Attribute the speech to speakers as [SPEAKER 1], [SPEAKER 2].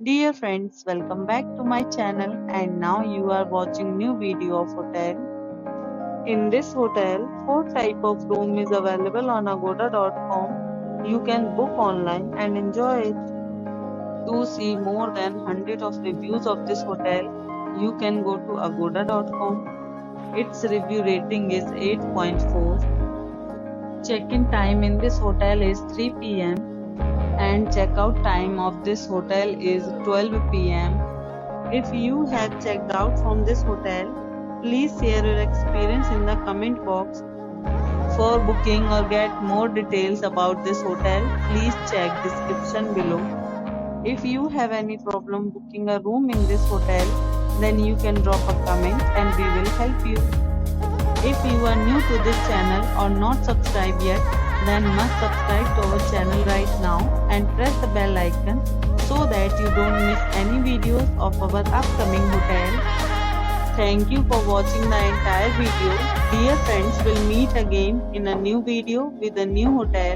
[SPEAKER 1] Dear friends, welcome back to my channel and now you are watching new video of hotel. In this hotel, 4 type of room is available on agoda.com. You can book online and enjoy it. To see more than 100 of reviews of this hotel, you can go to agoda.com. Its review rating is 8.4. Check-in time in this hotel is 3 p.m. and checkout time of this hotel is 12 p.m. If you have checked out from this hotel, please share your experience in the comment box. For booking or get more details about this hotel, please check description below. If you have any problem booking a room in this hotel, then you can drop a comment and we will help you. If you are new to this channel or not subscribed yet, then must subscribe to our channel right now and press the bell icon so that you don't miss any videos of our upcoming hotel. Thank you for watching the entire video. Dear friends, we'll meet again in a new video with a new hotel.